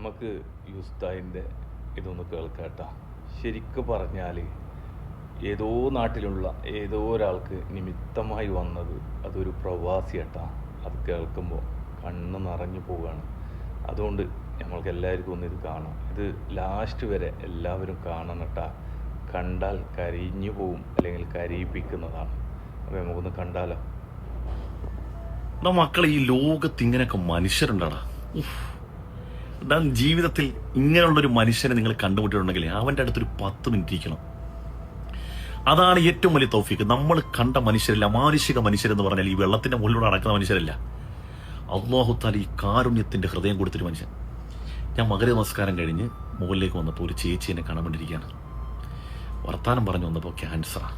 നമുക്ക് ഈ ഉസ്താദിൻ്റെ ഇതൊന്ന് കേൾക്കാട്ടോ. ശരിക്കും പറഞ്ഞാൽ ഏതോ നാട്ടിലുള്ള ഏതോ ഒരാൾക്ക് നിമിത്തമായി വന്നത് അതൊരു പ്രവാസിയാട്ടാ. അത് കേൾക്കുമ്പോൾ കണ്ണ് നിറഞ്ഞു പോവുകയാണ്. അതുകൊണ്ട് നമ്മൾക്ക് എല്ലാവർക്കും ഒന്ന് ഇത് കാണാം. ഇത് ലാസ്റ്റ് വരെ എല്ലാവരും കാണണം കേട്ടാ. കണ്ടാൽ കരഞ്ഞു പോവും, അല്ലെങ്കിൽ കരയിപ്പിക്കുന്നതാണ്. അപ്പോൾ നമുക്കൊന്ന് കണ്ടാലോ. മക്കളെ, ഈ ലോകത്ത് ഇങ്ങനെയൊക്കെ മനുഷ്യരുണ്ടാടാ. ജീവിതത്തിൽ ഇങ്ങനെയുള്ളൊരു മനുഷ്യനെ നിങ്ങൾ കണ്ടുമുട്ടിയിട്ടുണ്ടെങ്കിൽ അവൻ്റെ അടുത്തൊരു 10 മിനിറ്റ് ഇരിക്കണം. അതാണ് ഏറ്റവും വലിയ തൗഫീക്ക്. നമ്മൾ കണ്ട മനുഷ്യരല്ല, അമാനുഷിക മനുഷ്യരെന്ന് പറഞ്ഞാൽ ഈ വെള്ളത്തിന്റെ മുകളിലൂടെ നടക്കുന്ന മനുഷ്യരല്ല. അല്ലാഹു തആല ഈ കാരുണ്യത്തിന്റെ ഹൃദയം കൊടുത്തൊരു മനുഷ്യൻ. ഞാൻ മകര നമസ്കാരം കഴിഞ്ഞ് മുകളിലേക്ക് വന്നപ്പോൾ ഒരു ചേച്ചി എന്നെ കാണാൻ വേണ്ടിയിരിക്കുകയാണ്. വർത്താനം പറഞ്ഞു വന്നപ്പോൾ ക്യാൻസറാ,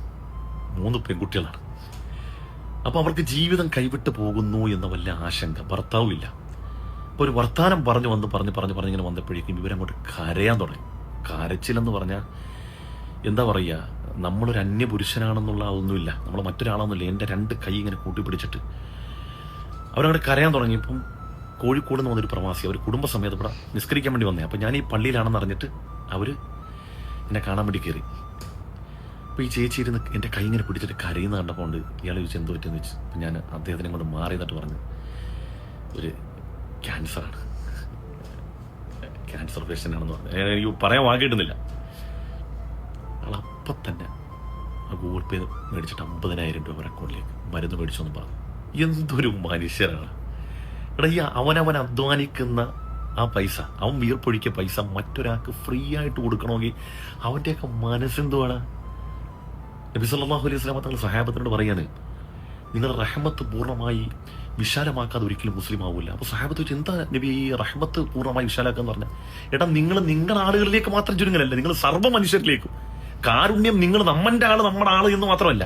3 പെൺകുട്ടികളാണ്. അപ്പോൾ അവർക്ക് ജീവിതം കൈവിട്ട് പോകുന്നു എന്ന വല്ല ആശങ്ക. ഭർത്താവും ഇല്ല. അപ്പോൾ ഒരു വർത്താനം പറഞ്ഞു ഇങ്ങനെ വന്നപ്പോഴേക്കും ഇവരങ്ങോട്ട് കരയാൻ തുടങ്ങി. കരച്ചിലെന്ന് പറഞ്ഞാൽ എന്താ പറയുക, നമ്മളൊരു അന്യപുരുഷനാണെന്നുള്ള ഒന്നുമില്ല, നമ്മൾ മറ്റൊരാളൊന്നുമില്ല. എൻ്റെ 2 കൈ ഇങ്ങനെ കൂട്ടിപ്പിടിച്ചിട്ട് അവരങ്ങോട്ട് കരയാൻ തുടങ്ങിയപ്പം കോഴിക്കോട് നിന്ന് വന്നൊരു പ്രവാസി, അവർ കുടുംബസമേതം ഇവിടെ നിസ്കരിക്കാൻ വേണ്ടി വന്നേ. അപ്പോൾ ഞാൻ ഈ പള്ളിയിലാണെന്ന് അറിഞ്ഞിട്ട് അവർ എന്നെ കാണാൻ വേണ്ടി കയറി. അപ്പോൾ ഈ ചേച്ചി ഇരുന്ന് എൻ്റെ കൈ ഇങ്ങനെ പിടിച്ചിട്ട് കരയുന്ന കണ്ടപ്പോൾ കൊണ്ട് ഇയാൾ ചോദിച്ചു എന്ത് പറ്റുമെന്ന് വെച്ച്. അപ്പം ഞാൻ അദ്ദേഹത്തിനെ കൊണ്ട് മാറി എന്നിട്ട് പറഞ്ഞു, ഒരു ക്യാൻസറാണ്, ക്യാൻസർ പേഷ്യൻ്റാണെന്ന് പറഞ്ഞു. എനിക്ക് പറയാൻ വാങ്ങിയിടുന്നില്ല. അപ്പം തന്നെ ആ ഗൂഗിൾ പേ മേടിച്ചിട്ട് 50,000 രൂപ അക്കൗണ്ടിലേക്ക് മരുന്ന് മേടിച്ചെന്ന് പറഞ്ഞു. എന്തൊരു മനുഷ്യരാണ് എടാ. ഈ അവനവൻ അധ്വാനിക്കുന്ന ആ പൈസ, അവൻ വീർപ്പൊഴിക്കിയ പൈസ മറ്റൊരാൾക്ക് ഫ്രീ ആയിട്ട് കൊടുക്കണമെങ്കിൽ അവൻ്റെയൊക്കെ മനസ്സെന്തുവാണ്. നബി സല്ലല്ലാഹു അലൈഹി വസല്ലം തങ്ങൾ സഹാബത്തിനോട് പറയാണ്, നിങ്ങൾ റഹ്മത്ത് പൂർണ്ണമായി വിശാലമാക്കാതെ ഒരിക്കലും മുസ്ലിം ആവില്ല. അപ്പോൾ സഹാബത്ത് വെച്ച് എന്താ നബി ഈ റഹ്മത്ത് പൂർണ്ണമായി വിശാലാക്കാന്ന് പറഞ്ഞാൽ, എടാ നിങ്ങൾ നിങ്ങളുടെ ആളുകളിലേക്ക് മാത്രം ചുരുങ്ങലല്ല, നിങ്ങൾ സർവ്വ മനുഷ്യരിലേക്കും. കാരുണ്യം നിങ്ങൾ നമ്മുടെ ആള് എന്ന് മാത്രമല്ല,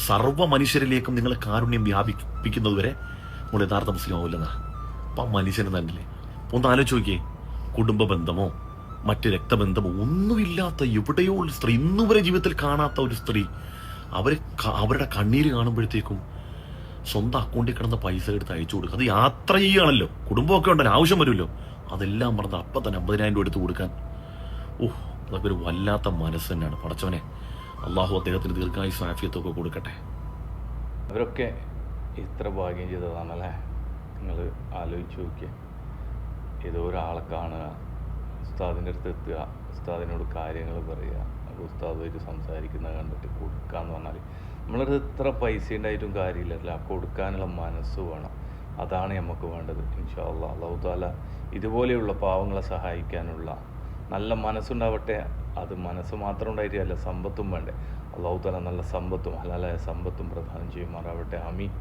സർവ്വ മനുഷ്യരിലേക്കും നിങ്ങൾ കാരുണ്യം വ്യാപിപ്പിക്കുന്നത് വരെ നമ്മൾ യഥാർത്ഥ മുസ്ലിം ആവില്ലെന്നാണ്. അപ്പം ആ മനുഷ്യന് തന്നെയല്ലേ. ഒന്ന് ആലോചിച്ച് നോക്കിയേ, കുടുംബ ബന്ധമോ മറ്റ് രക്തബന്ധമോ ഒന്നുമില്ലാത്ത എവിടെയോ ഉള്ള സ്ത്രീ, ഇന്നുവരെ ജീവിതത്തിൽ കാണാത്ത ഒരു സ്ത്രീ, അവരുടെ കണ്ണീര് കാണുമ്പോഴത്തേക്കും സ്വന്തം അക്കൗണ്ടിൽ കിടന്ന പൈസ എടുത്ത് അയച്ചു കൊടുക്കുക. അത് യാത്ര ചെയ്യുകയാണല്ലോ, കുടുംബമൊക്കെ ഉണ്ടല്ലോ, ആവശ്യം വരുമല്ലോ, അതെല്ലാം പറഞ്ഞത് അപ്പം തന്നെ 50,000 രൂപ എടുത്ത് കൊടുക്കാൻ. അതൊക്കെ ഒരു വല്ലാത്ത മനസ്സ് തന്നെയാണ്. പടച്ചവനെ, അള്ളാഹു അദ്ദേഹത്തിന് ദീർഘായുസ്സും ആഫിയത്തൊക്കെ കൊടുക്കട്ടെ. അവരൊക്കെ ഇത്ര ഭാഗ്യം ചെയ്തതാണല്ലേ. നിങ്ങൾ ആലോചിച്ച് നോക്കിയേ. ഏതോ ഒരാളെ കാണുക, ഉസ്താദിൻ്റെ അടുത്ത് എത്തുക, ഉസ്താദിനോട് കാര്യങ്ങൾ പറയുക, അപ്പോൾ ഉസ്താദുമായിട്ട് സംസാരിക്കുന്നത് കണ്ടിട്ട് കൊടുക്കുക എന്ന് പറഞ്ഞാൽ, നമ്മളടുത്ത് എത്ര പൈസ ഉണ്ടായിട്ടും കാര്യമില്ല, കൊടുക്കാനുള്ള മനസ്സ് വേണം. അതാണ് നമുക്ക് വേണ്ടത്. ഇൻഷാ അല്ലാഹ് അല്ലാഹു തആല ഇതുപോലെയുള്ള പാവങ്ങളെ സഹായിക്കാനുള്ള നല്ല മനസ്സുണ്ടാവട്ടെ. അത് മനസ്സ് മാത്രം ഉണ്ടായിട്ടല്ല, സമ്പത്തും വേണ്ടേ. അല്ലാഹു തആല നല്ല സമ്പത്തും ഹലാലായ സമ്പത്തും പ്രദാനം ചെയ്യുമാറാവട്ടെ. ആമീൻ.